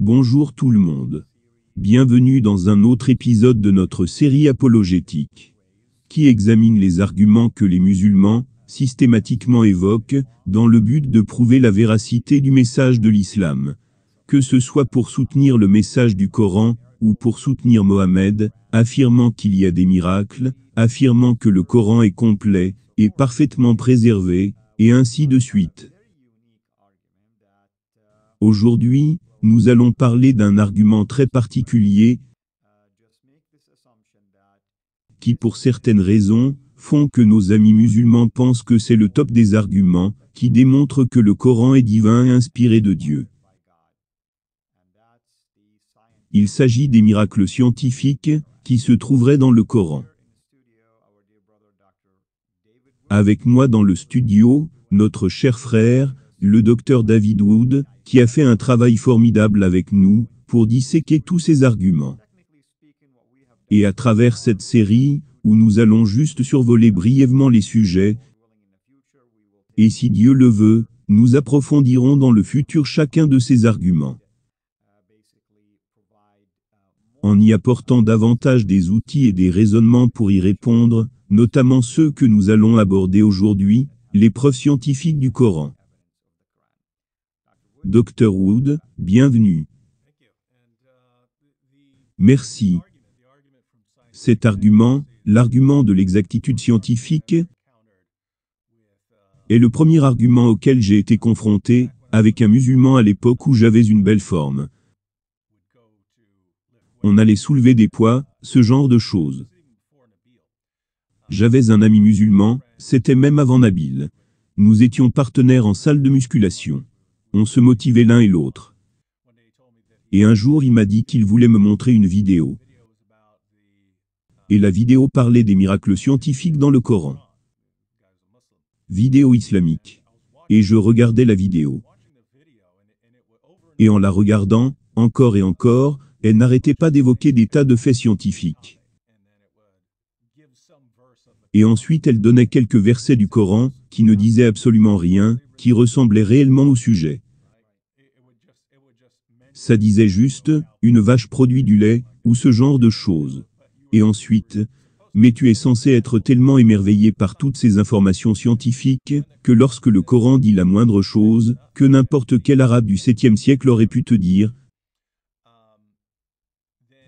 Bonjour tout le monde. Bienvenue dans un autre épisode de notre série apologétique, qui examine les arguments que les musulmans, systématiquement évoquent, dans le but de prouver la véracité du message de l'islam. Que ce soit pour soutenir le message du Coran, ou pour soutenir Mohammed, affirmant qu'il y a des miracles, affirmant que le Coran est complet, et parfaitement préservé, et ainsi de suite. Aujourd'hui, nous allons parler d'un argument très particulier qui, pour certaines raisons, font que nos amis musulmans pensent que c'est le top des arguments, qui démontrent que le Coran est divin et inspiré de Dieu. Il s'agit des miracles scientifiques, qui se trouveraient dans le Coran. Avec moi dans le studio, notre cher frère, le docteur David Wood, qui a fait un travail formidable avec nous, pour disséquer tous ces arguments. Et à travers cette série, où nous allons juste survoler brièvement les sujets, et si Dieu le veut, nous approfondirons dans le futur chacun de ces arguments, en y apportant davantage des outils et des raisonnements pour y répondre, notamment ceux que nous allons aborder aujourd'hui, les preuves scientifiques du Coran. Dr Wood, bienvenue. Merci. Cet argument, l'argument de l'exactitude scientifique, est le premier argument auquel j'ai été confronté, avec un musulman à l'époque où j'avais une belle forme. On allait soulever des poids, ce genre de choses. J'avais un ami musulman, c'était même avant Nabil. Nous étions partenaires en salle de musculation. On se motivait l'un et l'autre. Et un jour il m'a dit qu'il voulait me montrer une vidéo. Et la vidéo parlait des miracles scientifiques dans le Coran. Vidéo islamique. Et je regardais la vidéo. Et en la regardant, encore et encore, elle n'arrêtait pas d'évoquer des tas de faits scientifiques. Et ensuite elle donnait quelques versets du Coran, qui ne disaient absolument rien, qui ressemblaient réellement au sujet. Ça disait juste, une vache produit du lait, ou ce genre de choses. Et ensuite, mais tu es censé être tellement émerveillé par toutes ces informations scientifiques, que lorsque le Coran dit la moindre chose, que n'importe quel arabe du 7e siècle aurait pu te dire,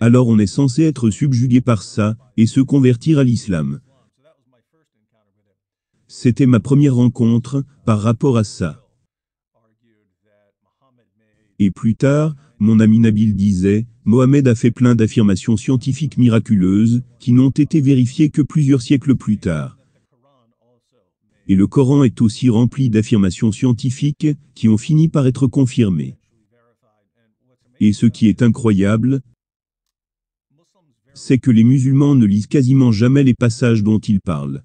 alors on est censé être subjugué par ça, et se convertir à l'islam. C'était ma première rencontre, par rapport à ça. Et plus tard, mon ami Nabil disait, Mohammed a fait plein d'affirmations scientifiques miraculeuses, qui n'ont été vérifiées que plusieurs siècles plus tard. Et le Coran est aussi rempli d'affirmations scientifiques, qui ont fini par être confirmées. Et ce qui est incroyable, c'est que les musulmans ne lisent quasiment jamais les passages dont ils parlent.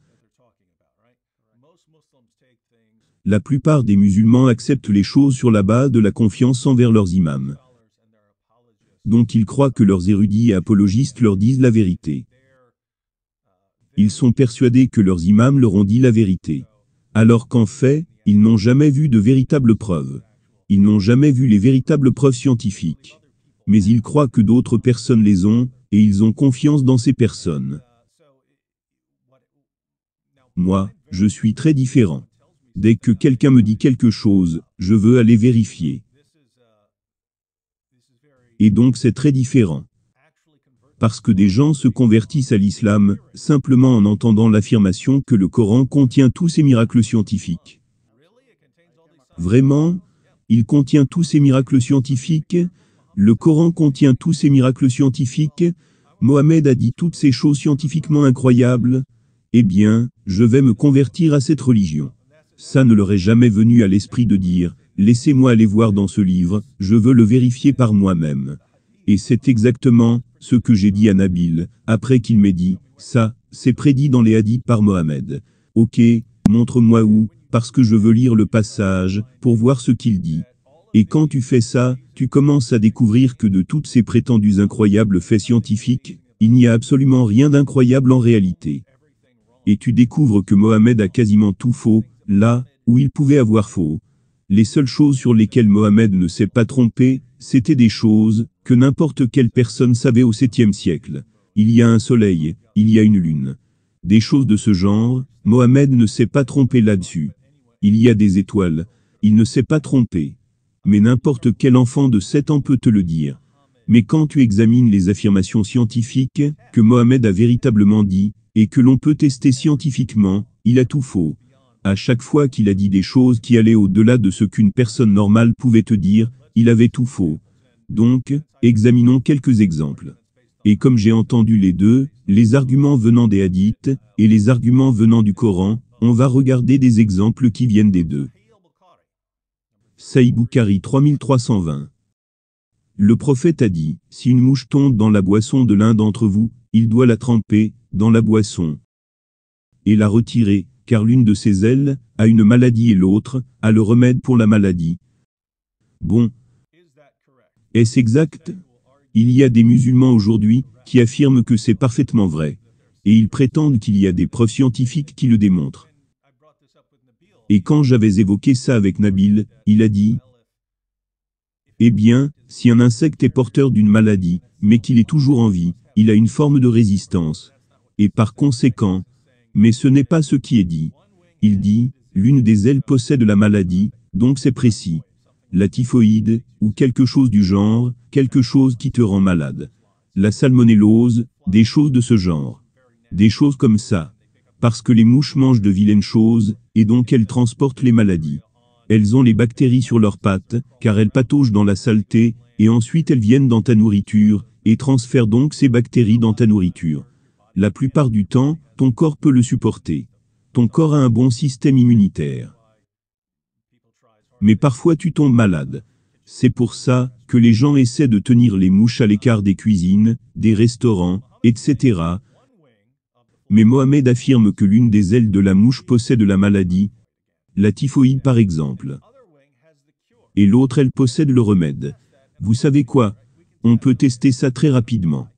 La plupart des musulmans acceptent les choses sur la base de la confiance envers leurs imams. Donc ils croient que leurs érudits et apologistes leur disent la vérité. Ils sont persuadés que leurs imams leur ont dit la vérité. Alors qu'en fait, ils n'ont jamais vu de véritables preuves. Ils n'ont jamais vu les véritables preuves scientifiques. Mais ils croient que d'autres personnes les ont, et ils ont confiance dans ces personnes. Moi, je suis très différent. Dès que quelqu'un me dit quelque chose, je veux aller vérifier. Et donc c'est très différent. Parce que des gens se convertissent à l'islam, simplement en entendant l'affirmation que le Coran contient tous ces miracles scientifiques. Vraiment, il contient tous ces miracles scientifiques, le Coran contient tous ces miracles scientifiques, Mohammed a dit toutes ces choses scientifiquement incroyables, eh bien, je vais me convertir à cette religion. Ça ne leur est jamais venu à l'esprit de dire, laissez-moi aller voir dans ce livre, je veux le vérifier par moi-même. Et c'est exactement ce que j'ai dit à Nabil, après qu'il m'ait dit, ça, c'est prédit dans les hadiths par Mohammed. Ok, montre-moi où, parce que je veux lire le passage, pour voir ce qu'il dit. Et quand tu fais ça, tu commences à découvrir que de toutes ces prétendus incroyables faits scientifiques, il n'y a absolument rien d'incroyable en réalité. Et tu découvres que Mohammed a quasiment tout faux, là où il pouvait avoir faux. Les seules choses sur lesquelles Mohammed ne s'est pas trompé, c'étaient des choses que n'importe quelle personne savait au 7e siècle. Il y a un soleil, il y a une lune. Des choses de ce genre, Mohammed ne s'est pas trompé là-dessus. Il y a des étoiles, il ne s'est pas trompé. Mais n'importe quel enfant de 7 ans peut te le dire. Mais quand tu examines les affirmations scientifiques que Mohammed a véritablement dit, et que l'on peut tester scientifiquement, il a tout faux. À chaque fois qu'il a dit des choses qui allaient au-delà de ce qu'une personne normale pouvait te dire, il avait tout faux. Donc, examinons quelques exemples. Et comme j'ai entendu les deux, les arguments venant des hadiths, et les arguments venant du Coran, on va regarder des exemples qui viennent des deux. Sahih Bukhari 3320. Le prophète a dit, si une mouche tombe dans la boisson de l'un d'entre vous, il doit la tremper dans la boisson et la retirer, car l'une de ses ailes a une maladie et l'autre a le remède pour la maladie. Bon. Est-ce exact? Il y a des musulmans aujourd'hui qui affirment que c'est parfaitement vrai. Et ils prétendent qu'il y a des preuves scientifiques qui le démontrent. Et quand j'avais évoqué ça avec Nabil, il a dit, eh bien, si un insecte est porteur d'une maladie, mais qu'il est toujours en vie, il a une forme de résistance. Et par conséquent, mais ce n'est pas ce qui est dit. Il dit, l'une des ailes possède la maladie, donc c'est précis. La typhoïde, ou quelque chose du genre, quelque chose qui te rend malade. La salmonellose, des choses de ce genre. Des choses comme ça. Parce que les mouches mangent de vilaines choses, et donc elles transportent les maladies. Elles ont les bactéries sur leurs pattes, car elles pataugent dans la saleté, et ensuite elles viennent dans ta nourriture, et transfèrent donc ces bactéries dans ta nourriture. La plupart du temps, ton corps peut le supporter. Ton corps a un bon système immunitaire. Mais parfois tu tombes malade. C'est pour ça que les gens essaient de tenir les mouches à l'écart des cuisines, des restaurants, etc. Mais Mohammed affirme que l'une des ailes de la mouche possède la maladie, la typhoïde par exemple. Et l'autre elle possède le remède. Vous savez quoi? On peut tester ça très rapidement.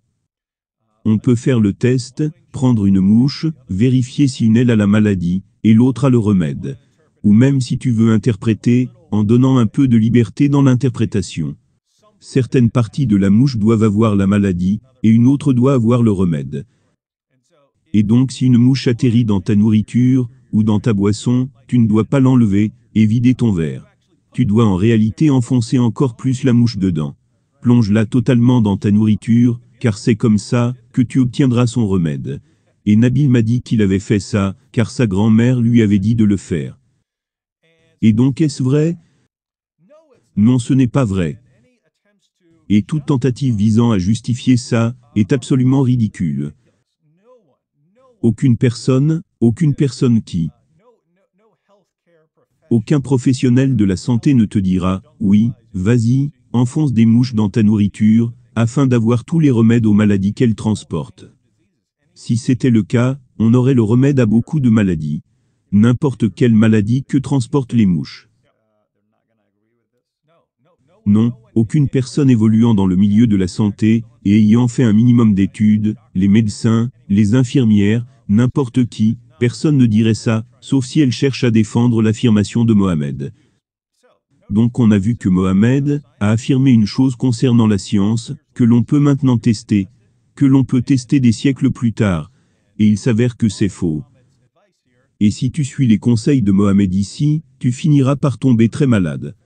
On peut faire le test, prendre une mouche, vérifier si une aile a la maladie, et l'autre a le remède. Ou même si tu veux interpréter, en donnant un peu de liberté dans l'interprétation. Certaines parties de la mouche doivent avoir la maladie, et une autre doit avoir le remède. Et donc si une mouche atterrit dans ta nourriture, ou dans ta boisson, tu ne dois pas l'enlever, et vider ton verre. Tu dois en réalité enfoncer encore plus la mouche dedans. Plonge-la totalement dans ta nourriture, car c'est comme ça que tu obtiendras son remède. Et Nabil m'a dit qu'il avait fait ça, car sa grand-mère lui avait dit de le faire. Et donc est-ce vrai? Non, ce n'est pas vrai. Et toute tentative visant à justifier ça est absolument ridicule. Aucune personne qui, aucun professionnel de la santé ne te dira, oui, vas-y, enfonce des mouches dans ta nourriture, afin d'avoir tous les remèdes aux maladies qu'elles transportent. Si c'était le cas, on aurait le remède à beaucoup de maladies. N'importe quelle maladie que transportent les mouches. Non, aucune personne évoluant dans le milieu de la santé, et ayant fait un minimum d'études, les médecins, les infirmières, n'importe qui, personne ne dirait ça, sauf si elle cherche à défendre l'affirmation de Mohammed. Donc on a vu que Mohammed a affirmé une chose concernant la science, que l'on peut maintenant tester, que l'on peut tester des siècles plus tard, et il s'avère que c'est faux. Et si tu suis les conseils de Mohammed ici, tu finiras par tomber très malade.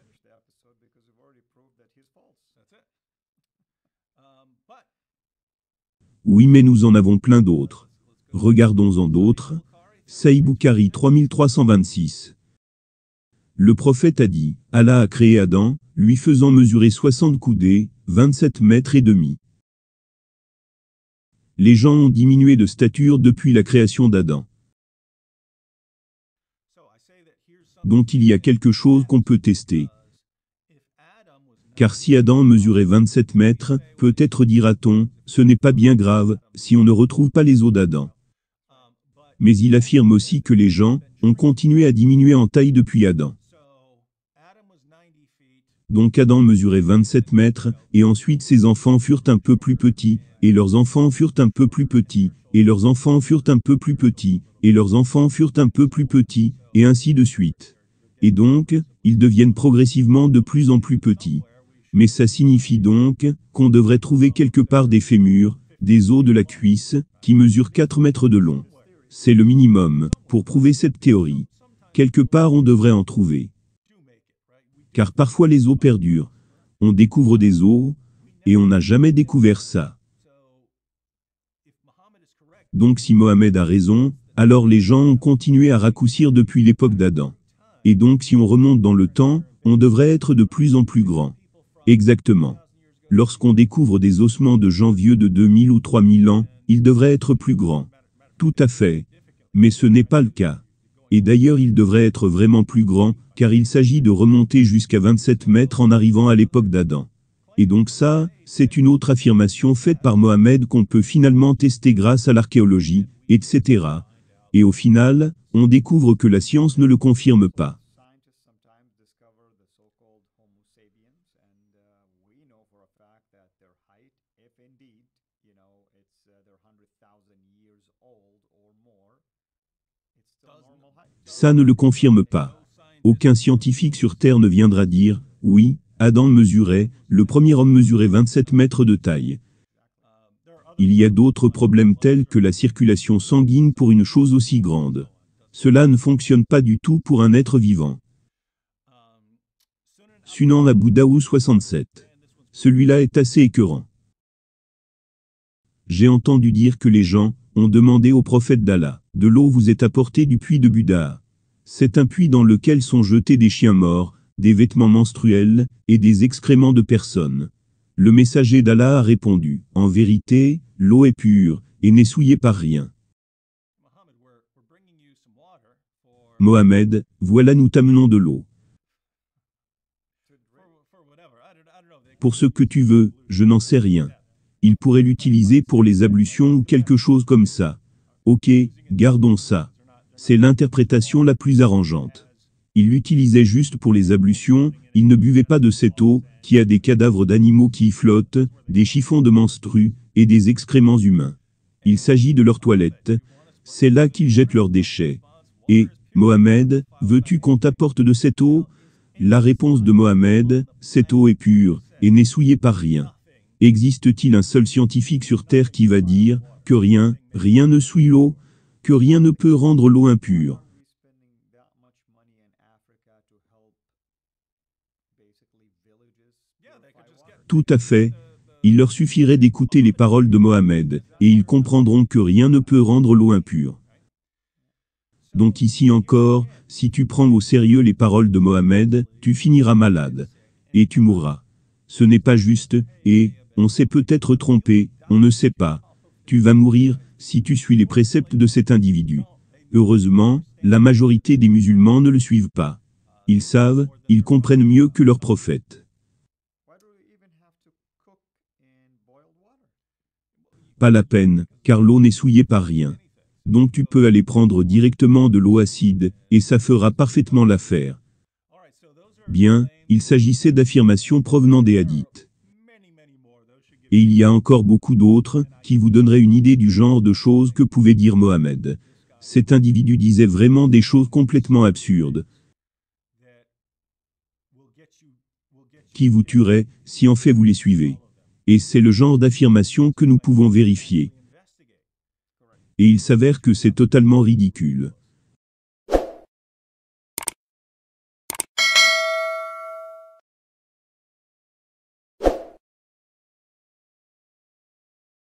Oui, mais nous en avons plein d'autres. Regardons-en d'autres. Sahih Bukhari 3326. Le prophète a dit, Allah a créé Adam, lui faisant mesurer 60 coudées, 27 mètres et demi. Les gens ont diminué de stature depuis la création d'Adam. Donc il y a quelque chose qu'on peut tester. Car si Adam mesurait 27 mètres, peut-être dira-t-on, ce n'est pas bien grave, si on ne retrouve pas les os d'Adam. Mais il affirme aussi que les gens ont continué à diminuer en taille depuis Adam. Donc Adam mesurait 27 mètres, et ensuite ses enfants furent un peu plus petits, et leurs enfants furent un peu plus petits, et leurs enfants furent un peu plus petits, et leurs enfants furent un peu plus petits, et ainsi de suite. Et donc, ils deviennent progressivement de plus en plus petits. Mais ça signifie donc qu'on devrait trouver quelque part des fémurs, des os de la cuisse, qui mesurent 4 mètres de long. C'est le minimum pour prouver cette théorie. Quelque part on devrait en trouver. Car parfois les os perdurent. On découvre des os, et on n'a jamais découvert ça. Donc si Mohamed a raison, alors les gens ont continué à raccourcir depuis l'époque d'Adam. Et donc si on remonte dans le temps, on devrait être de plus en plus grand. Exactement. Lorsqu'on découvre des ossements de gens vieux de 2000 ou 3000 ans, ils devraient être plus grands. Tout à fait. Mais ce n'est pas le cas. Et d'ailleurs ils devraient être vraiment plus grands, car il s'agit de remonter jusqu'à 27 mètres en arrivant à l'époque d'Adam. Et donc ça, c'est une autre affirmation faite par Mohamed qu'on peut finalement tester grâce à l'archéologie, etc. Et au final, on découvre que la science ne le confirme pas. Ça ne le confirme pas. Aucun scientifique sur Terre ne viendra dire, oui, Adam mesurait, le premier homme mesurait 27 mètres de taille. Il y a d'autres problèmes tels que la circulation sanguine pour une chose aussi grande. Cela ne fonctionne pas du tout pour un être vivant. Sunan Abu Daoud 67. Celui-là est assez écœurant. J'ai entendu dire que les gens ont demandé au prophète d'Allah, de l'eau vous est apportée du puits de Buda. C'est un puits dans lequel sont jetés des chiens morts, des vêtements menstruels, et des excréments de personnes. Le messager d'Allah a répondu, en vérité, l'eau est pure, et n'est souillée par rien. Mohamed, voilà nous t'amenons de l'eau. Pour ce que tu veux, je n'en sais rien. Il pourrait l'utiliser pour les ablutions ou quelque chose comme ça. Ok, gardons ça. C'est l'interprétation la plus arrangeante. Il l'utilisait juste pour les ablutions, il ne buvait pas de cette eau, qui a des cadavres d'animaux qui y flottent, des chiffons de menstrues, et des excréments humains. Il s'agit de leurs toilettes. C'est là qu'ils jettent leurs déchets. Et, Mohamed, veux-tu qu'on t'apporte de cette eau? La réponse de Mohamed, cette eau est pure, et n'est souillée par rien. Existe-t-il un seul scientifique sur Terre qui va dire que rien ne souille l'eau, que rien ne peut rendre l'eau impure? Tout à fait. Il leur suffirait d'écouter les paroles de Mohamed, et ils comprendront que rien ne peut rendre l'eau impure. Donc ici encore, si tu prends au sérieux les paroles de Mohamed, tu finiras malade. Et tu mourras. Ce n'est pas juste, et on s'est peut-être trompé, on ne sait pas. Tu vas mourir si tu suis les préceptes de cet individu. Heureusement, la majorité des musulmans ne le suivent pas. Ils savent, ils comprennent mieux que leurs prophètes. Pas la peine, car l'eau n'est souillée par rien. Donc tu peux aller prendre directement de l'eau acide, et ça fera parfaitement l'affaire. Bien, il s'agissait d'affirmations provenant des hadiths. Et il y a encore beaucoup d'autres, qui vous donneraient une idée du genre de choses que pouvait dire Mohamed. Cet individu disait vraiment des choses complètement absurdes, qui vous tueraient, si en fait vous les suivez. Et c'est le genre d'affirmation que nous pouvons vérifier. Et il s'avère que c'est totalement ridicule.